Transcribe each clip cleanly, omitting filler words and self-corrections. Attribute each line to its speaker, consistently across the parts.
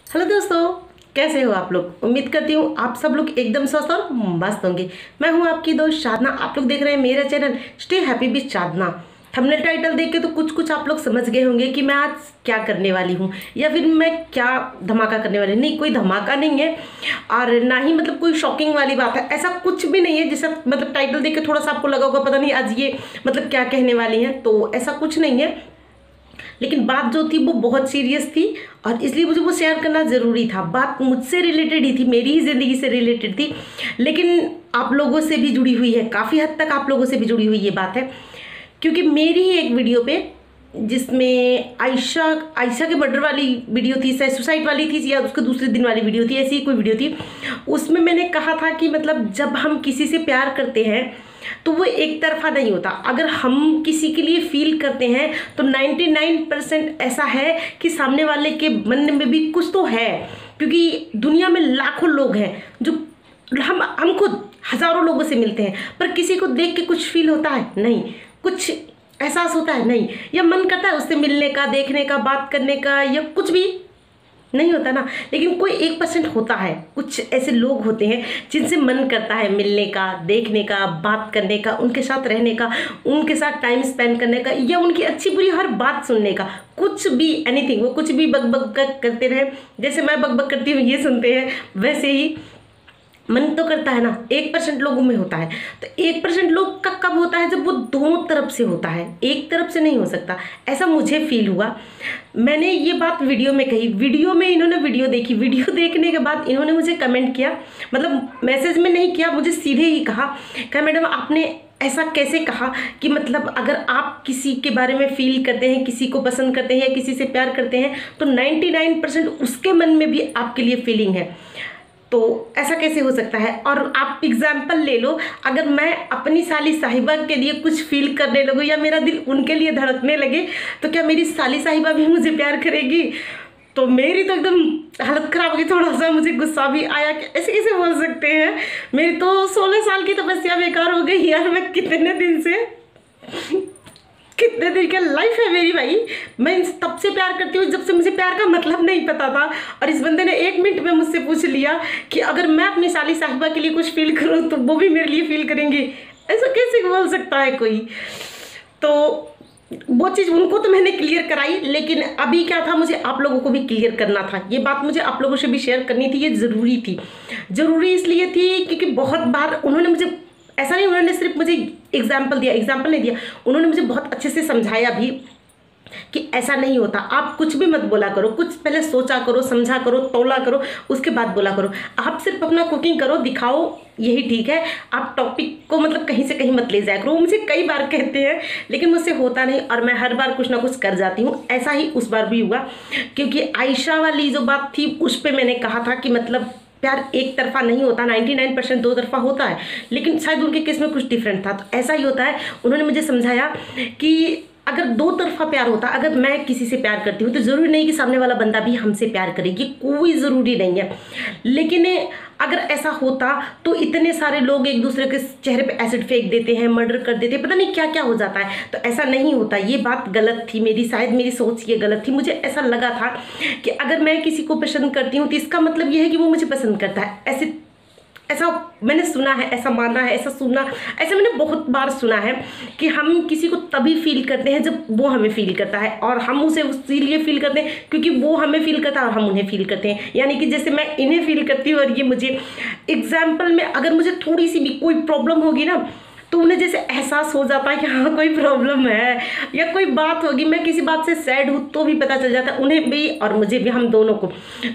Speaker 1: Hello दोस्तों, कैसे हो आप लोग। उम्मीद करती हूँ आप सब लोग एकदम स्वस्थ और मस्त होंगे। मैं हूँ आपकी दोस्त साधना। आप लोग देख रहे हैं मेरा channel stay happy with Sadhana. Thumbnail title देख के तो कुछ आप लोग समझ गए होंगे कि मैं आज क्या करने वाली हूँ या फिर मैं क्या धमाका करने वाली हूँ। नहीं, कोई धमाका नहीं है और ना ही मतलब कोई शॉकिंग वाली बात है। ऐसा कुछ भी नहीं है जिससे मतलब टाइटल देख के थोड़ा सा आपको लगा होगा पता नहीं आज ये मतलब क्या कहने वाली हैं। तो ऐसा कुछ नहीं है, लेकिन बात जो थी वो बहुत सीरियस थी और इसलिए मुझे वो शेयर करना ज़रूरी था। बात मुझसे रिलेटेड ही थी, मेरी ही ज़िंदगी से रिलेटेड थी, लेकिन आप लोगों से भी जुड़ी हुई है। काफ़ी हद तक आप लोगों से भी जुड़ी हुई ये बात है, क्योंकि मेरी ही एक वीडियो पे जिसमें आयशा के मर्डर वाली वीडियो थी, शायद सुसाइड वाली थी या उसके दूसरे दिन वाली वीडियो थी, ऐसी ही कोई वीडियो थी। उसमें मैंने कहा था कि मतलब जब हम किसी से प्यार करते हैं तो वो एक तरफा नहीं होता। अगर हम किसी के लिए फील करते हैं तो 99% ऐसा है कि सामने वाले के मन में भी कुछ तो है, क्योंकि दुनिया में लाखों लोग हैं जो हम खुद हजारों लोगों से मिलते हैं, पर किसी को देख के कुछ फील होता है नहीं, कुछ एहसास होता है नहीं, या मन करता है उससे मिलने का, देखने का, बात करने का, या कुछ भी नहीं होता ना। लेकिन कोई 1% होता है, कुछ ऐसे लोग होते हैं जिनसे मन करता है मिलने का, देखने का, बात करने का, उनके साथ रहने का, उनके साथ टाइम स्पेंड करने का, या उनकी अच्छी बुरी हर बात सुनने का, कुछ भी एनीथिंग। वो कुछ भी बक करते रहे, जैसे मैं बक करती हूँ ये सुनते हैं, वैसे ही मन तो करता है ना। 1% लोगों में होता है, तो 1% लोग का कब होता है, जब वो दोनों तरफ से होता है, एक तरफ से नहीं हो सकता। ऐसा मुझे फील हुआ। मैंने ये बात वीडियो में कही, वीडियो में इन्होंने वीडियो देखी, वीडियो देखने के बाद इन्होंने मुझे कमेंट किया, मतलब मैसेज में नहीं किया, मुझे सीधे ही कहा मैडम आपने ऐसा कैसे कहा कि मतलब अगर आप किसी के बारे में फील करते हैं, किसी को पसंद करते हैं या किसी से प्यार करते हैं तो 99% उसके मन में भी आपके लिए फीलिंग है, तो ऐसा कैसे हो सकता है। और आप एग्जाम्पल ले लो, अगर मैं अपनी साली साहिबा के लिए कुछ फील करने लगूँ या मेरा दिल उनके लिए धड़कने लगे तो क्या मेरी साली साहिबा भी मुझे प्यार करेगी। तो मेरी तो एकदम हालत ख़राब हो गई, थोड़ा सा मुझे गुस्सा भी आया कि ऐसे कैसे बोल सकते हैं। मेरी तो 16 साल की तपस्या बेकार हो गई यार। मैं कितने दिन की लाइफ है मेरी भाई। मैं इन तब से प्यार करती हूँ जब से मुझे प्यार का मतलब नहीं पता था, और इस बंदे ने 1 मिनट में मुझसे पूछ लिया कि अगर मैं अपनी साली साहिबा के लिए कुछ फील करूँ तो वो भी मेरे लिए फील करेंगे। ऐसा कैसे बोल सकता है कोई। तो वो चीज़ उनको तो मैंने क्लियर कराई, लेकिन अभी क्या था, मुझे आप लोगों को भी क्लियर करना था। ये बात मुझे आप लोगों से भी शेयर करनी थी, ये ज़रूरी थी। ज़रूरी इसलिए थी क्योंकि बहुत बार उन्होंने मुझे, ऐसा नहीं उन्होंने सिर्फ मुझे एग्जाम्पल नहीं दिया, उन्होंने मुझे बहुत अच्छे से समझाया भी कि ऐसा नहीं होता। आप कुछ भी मत बोला करो, कुछ पहले सोचा करो, समझा करो, तौला करो, उसके बाद बोला करो। आप सिर्फ अपना कुकिंग करो, दिखाओ, यही ठीक है। आप टॉपिक को मतलब कहीं से कहीं मत ले जाया करो। वो मुझे कई बार कहते हैं, लेकिन मुझसे होता नहीं और मैं हर बार कुछ ना कुछ कर जाती हूँ। ऐसा ही उस बार भी हुआ, क्योंकि आयशा वाली जो बात थी उस पर मैंने कहा था कि मतलब प्यार एक तरफा नहीं होता, 99% 2 तरफा होता है, लेकिन शायद उनके केस में कुछ डिफरेंट था। तो ऐसा ही होता है। उन्होंने मुझे समझाया कि अगर 2 तरफा प्यार होता, अगर मैं किसी से प्यार करती हूँ तो ज़रूरी नहीं कि सामने वाला बंदा भी हमसे प्यार करेगी, कोई ज़रूरी नहीं है। लेकिन अगर ऐसा होता तो इतने सारे लोग एक दूसरे के चेहरे पे एसिड फेंक देते हैं, मर्डर कर देते हैं, पता नहीं क्या क्या हो जाता है। तो ऐसा नहीं होता। ये बात गलत थी मेरी, शायद मेरी सोच ये गलत थी। मुझे ऐसा लगा था कि अगर मैं किसी को पसंद करती हूँ तो इसका मतलब ये है कि वो मुझे पसंद करता है। ऐसा मैंने सुना है, ऐसा माना है, ऐसा सुना, ऐसा मैंने बहुत बार सुना है कि हम किसी को तभी फील करते हैं जब वो हमें फील करता है, और हम उसे इसीलिए फील करते हैं क्योंकि वो हमें फील करता है और हम उन्हें फील करते हैं। यानी कि जैसे मैं इन्हें फील करती हूँ और ये मुझे। एग्जाम्पल में अगर मुझे थोड़ी सी भी कोई प्रॉब्लम होगी ना तो उन्हें जैसे एहसास हो जाता है कि हाँ कोई प्रॉब्लम है, या कोई बात होगी, मैं किसी बात से सैड हूँ तो भी पता चल जाता है उन्हें भी और मुझे भी, हम दोनों को।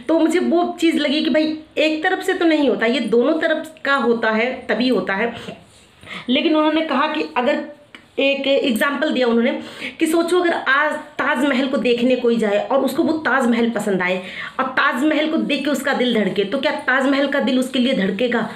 Speaker 1: तो मुझे वो चीज़ लगी कि भाई एक तरफ से तो नहीं होता, ये दोनों तरफ का होता है, तभी होता है। लेकिन उन्होंने कहा कि अगर एक एग्जाम्पल दिया उन्होंने कि सोचो अगर आज ताजमहल को देखने कोई जाए और उसको वो ताजमहल पसंद आए और ताजमहल को देख के उसका दिल धड़के, तो क्या ताजमहल का दिल उसके लिए धड़केगा।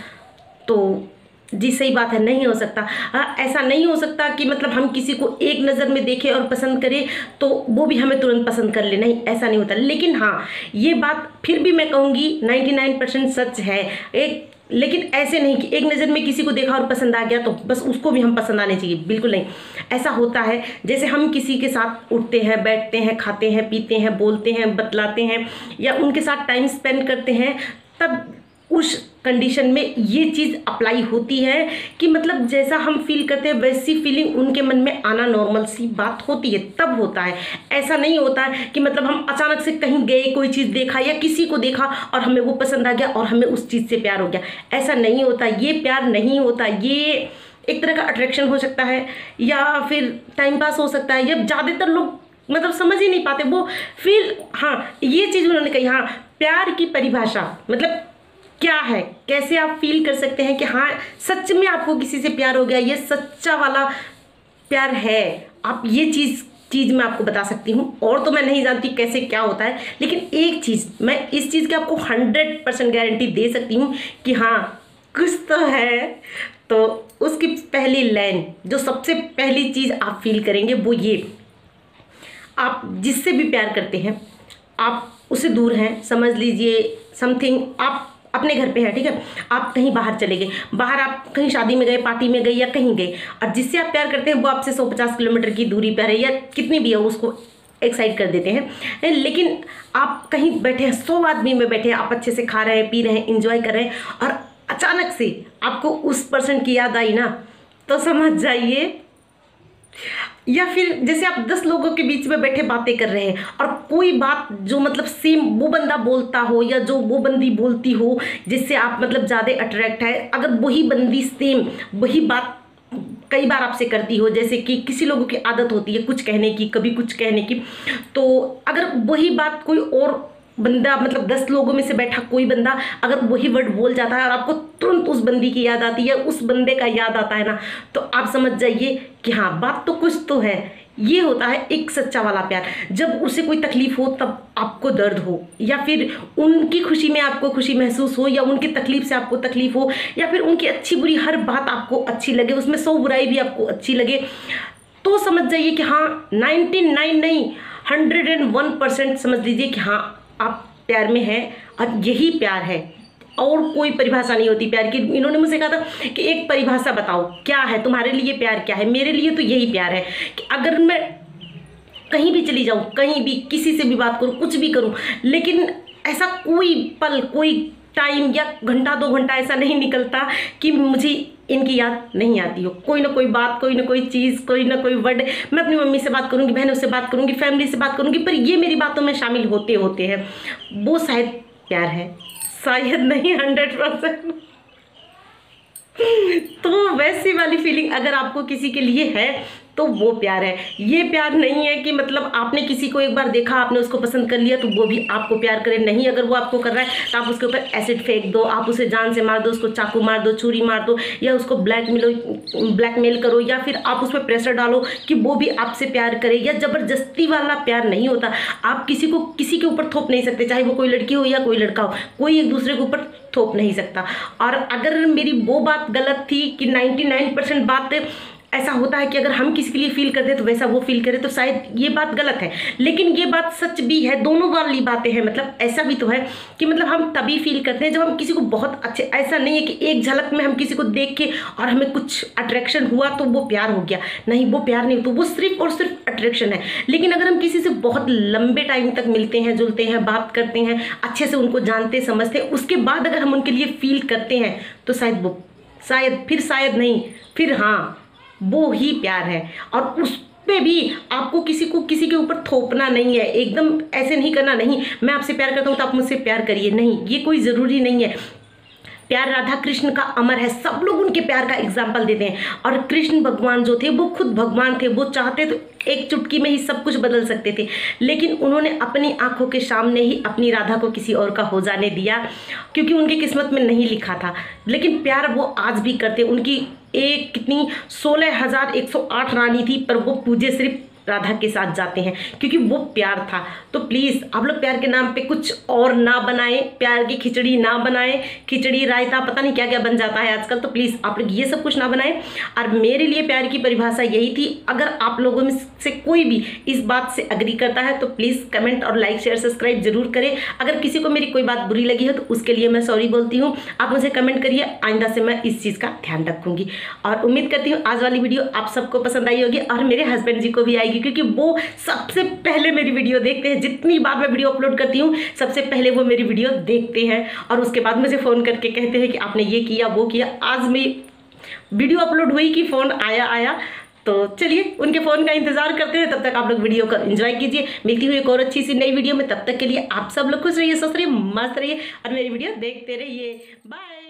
Speaker 1: तो जी सही बात है, नहीं हो सकता। हाँ, ऐसा नहीं हो सकता कि मतलब हम किसी को एक नज़र में देखें और पसंद करें तो वो भी हमें तुरंत पसंद कर ले, नहीं ऐसा नहीं होता। लेकिन हाँ, ये बात फिर भी मैं कहूँगी 99% सच है। एक लेकिन ऐसे नहीं कि एक नज़र में किसी को देखा और पसंद आ गया तो बस उसको भी हम पसंद आने चाहिए, बिल्कुल नहीं। ऐसा होता है जैसे हम किसी के साथ उठते हैं, बैठते हैं, खाते हैं, पीते हैं, बोलते हैं, बतलाते हैं या उनके साथ टाइम स्पेंड करते हैं, तब उस कंडीशन में ये चीज़ अप्लाई होती है कि मतलब जैसा हम फील करते हैं वैसी फीलिंग उनके मन में आना नॉर्मल सी बात होती है, तब होता है। ऐसा नहीं होता है कि मतलब हम अचानक से कहीं गए, कोई चीज़ देखा या किसी को देखा और हमें वो पसंद आ गया और हमें उस चीज़ से प्यार हो गया, ऐसा नहीं होता। ये प्यार नहीं होता, ये एक तरह का अट्रैक्शन हो सकता है या फिर टाइम पास हो सकता है, या ज़्यादातर लोग मतलब समझ ही नहीं पाते वो फील। हाँ, ये चीज़ उन्होंने कही। हाँ, प्यार की परिभाषा मतलब क्या है, कैसे आप फील कर सकते हैं कि हाँ सच में आपको किसी से प्यार हो गया, ये सच्चा वाला प्यार है। आप ये चीज़ मैं आपको बता सकती हूँ, और तो मैं नहीं जानती कैसे क्या होता है, लेकिन एक चीज़ मैं इस चीज़ की आपको 100% गारंटी दे सकती हूँ कि हाँ कुछ तो है। तो उसकी पहली लाइन, जो सबसे पहली चीज़ आप फील करेंगे वो ये, आप जिससे भी प्यार करते हैं आप उससे दूर हैं, समझ लीजिए समथिंग, आप अपने घर पे है, ठीक है, आप कहीं बाहर चले गए, बाहर आप कहीं शादी में गए, पार्टी में गए या कहीं गए, और जिससे आप प्यार करते हैं वो आपसे 150 किलोमीटर की दूरी पर है या कितनी भी है, उसको एक्साइट कर देते हैं। लेकिन आप कहीं बैठे हैं, 100 आदमी में बैठे हैं, आप अच्छे से खा रहे हैं, पी रहे हैं, इंजॉय कर रहे हैं, और अचानक से आपको उस पर्सन की याद आई ना, तो समझ जाइए। या फिर जैसे आप 10 लोगों के बीच में बैठे बातें कर रहे हैं और कोई बात जो मतलब सेम वो बंदा बोलता हो या जो वो बंदी बोलती हो जिससे आप मतलब ज़्यादा अट्रैक्ट है, अगर वही बंदी सेम वही बात कई बार आपसे करती हो, जैसे कि किसी लोगों की आदत होती है कुछ कहने की, कभी कुछ कहने की, तो अगर वही बात कोई और बंदा मतलब 10 लोगों में से बैठा कोई बंदा अगर वही वर्ड बोल जाता है और आपको तुरंत उस बंदी की याद आती है, उस बंदे का याद आता है ना, तो आप समझ जाइए कि हाँ बात तो कुछ तो है। ये होता है एक सच्चा वाला प्यार। जब उसे कोई तकलीफ हो तब आपको दर्द हो, या फिर उनकी खुशी में आपको खुशी महसूस हो, या उनकी तकलीफ से आपको तकलीफ हो, या फिर उनकी अच्छी बुरी हर बात आपको अच्छी लगे, उसमें 100 बुराई भी आपको अच्छी लगे, तो समझ जाइए कि हाँ 99 नहीं 101% समझ लीजिए कि हाँ आप प्यार में हैं, और यही प्यार है और कोई परिभाषा नहीं होती प्यार की। इन्होंने मुझसे कहा था कि एक परिभाषा बताओ क्या है तुम्हारे लिए प्यार, क्या है। मेरे लिए तो यही प्यार है कि अगर मैं कहीं भी चली जाऊँ, कहीं भी किसी से भी बात करूँ, कुछ भी करूँ, लेकिन ऐसा कोई पल, कोई टाइम या घंटा 2 घंटा ऐसा नहीं निकलता कि मुझे इनकी याद नहीं आती हो। कोई ना कोई बात, कोई ना कोई चीज़, कोई ना कोई वर्ड, मैं अपनी मम्मी से बात करूँगी, बहनों से बात करूँगी, फैमिली से बात करूँगी, पर ये मेरी बातों में शामिल होते होते हैं, वो शायद प्यार है, शायद नहीं 100%। तो वैसी वाली फीलिंग अगर आपको किसी के लिए है तो वो प्यार है। ये प्यार नहीं है कि मतलब आपने किसी को एक बार देखा, आपने उसको पसंद कर लिया तो वो भी आपको प्यार करे, नहीं। अगर वो आपको कर रहा है तो आप उसके ऊपर एसिड फेंक दो, आप उसे जान से मार दो, उसको चाकू मार दो, छुरी मार दो, या उसको ब्लैकमेल करो, या फिर आप उस पर प्रेशर डालो कि वो भी आपसे प्यार करे। या ज़बरदस्ती वाला प्यार नहीं होता। आप किसी को किसी के ऊपर थोप नहीं सकते, चाहे वो कोई लड़की हो या कोई लड़का हो, कोई एक दूसरे के ऊपर थोप नहीं सकता। और अगर मेरी वो बात गलत थी कि 99% बात ऐसा होता है कि अगर हम किसी के लिए फील करते हैं तो वैसा वो फील करे, तो शायद ये बात गलत है, लेकिन ये बात सच भी है। दोनों वाली बातें हैं। मतलब ऐसा भी तो है कि मतलब हम तभी फील करते हैं जब हम किसी को बहुत अच्छे, ऐसा नहीं है कि एक झलक में हम किसी को देख के और हमें कुछ अट्रैक्शन हुआ तो वो प्यार हो गया, नहीं, वो प्यार नहीं, तो वो सिर्फ और सिर्फ अट्रैक्शन है। लेकिन अगर हम किसी से बहुत लंबे टाइम तक मिलते हैं, जुलते हैं, बात करते हैं, अच्छे से उनको जानते समझते हैं, उसके बाद अगर हम उनके लिए फील करते हैं तो शायद नहीं, फिर हाँ वो ही प्यार है। और उस पे भी आपको किसी के ऊपर थोपना नहीं है, एकदम ऐसे नहीं करना, नहीं मैं आपसे प्यार करता हूँ तो आप मुझसे प्यार करिए, नहीं, ये कोई ज़रूरी नहीं है। प्यार राधा कृष्ण का अमर है, सब लोग उनके प्यार का एग्जाम्पल देते हैं। और कृष्ण भगवान जो थे वो खुद भगवान थे, वो चाहते तो एक चुटकी में ही सब कुछ बदल सकते थे, लेकिन उन्होंने अपनी आंखों के सामने ही अपनी राधा को किसी और का हो जाने दिया, क्योंकि उनकी किस्मत में नहीं लिखा था। लेकिन प्यार वो आज भी करते। उनकी एक कितनी 16,108 रानी थी, पर वो पूजे सिर्फ राधा के साथ जाते हैं, क्योंकि वो प्यार था। तो प्लीज़ आप लोग प्यार के नाम पे कुछ और ना बनाएं, प्यार की खिचड़ी ना बनाएं, खिचड़ी रायता पता नहीं क्या क्या बन जाता है आजकल। तो प्लीज़ आप लोग ये सब कुछ ना बनाएं। और मेरे लिए प्यार की परिभाषा यही थी। अगर आप लोगों में से कोई भी इस बात से अग्री करता है तो प्लीज़ कमेंट और लाइक शेयर सब्सक्राइब जरूर करें। अगर किसी को मेरी कोई बात बुरी लगी है तो उसके लिए मैं सॉरी बोलती हूँ। आप मुझे कमेंट करिए, आइंदा से मैं इस चीज़ का ध्यान रखूंगी। और उम्मीद करती हूँ आज वाली वीडियो आप सबको पसंद आई होगी और मेरे हस्बैंड जी को भी आएगी, क्योंकि वो सबसे पहले मेरी वीडियो देखते हैं। जितनी बार मैं वीडियो अपलोड करती हूँ सबसे पहले वो मेरी वीडियो देखते हैं और उसके बाद मुझे फ़ोन करके कहते हैं कि आपने ये किया वो किया। आज मेरी वीडियो अपलोड हुई कि फ़ोन आया। तो चलिए उनके फ़ोन का इंतजार करते हैं। तब तक आप लोग वीडियो का एंजॉय कीजिए। मिलती हुई एक और अच्छी सी नई वीडियो में। तब तक के लिए आप सब लोग खुश रहिए, स्वस्थ रहिए, मस्त रहिए और मेरी वीडियो देखते रहिए। बाय।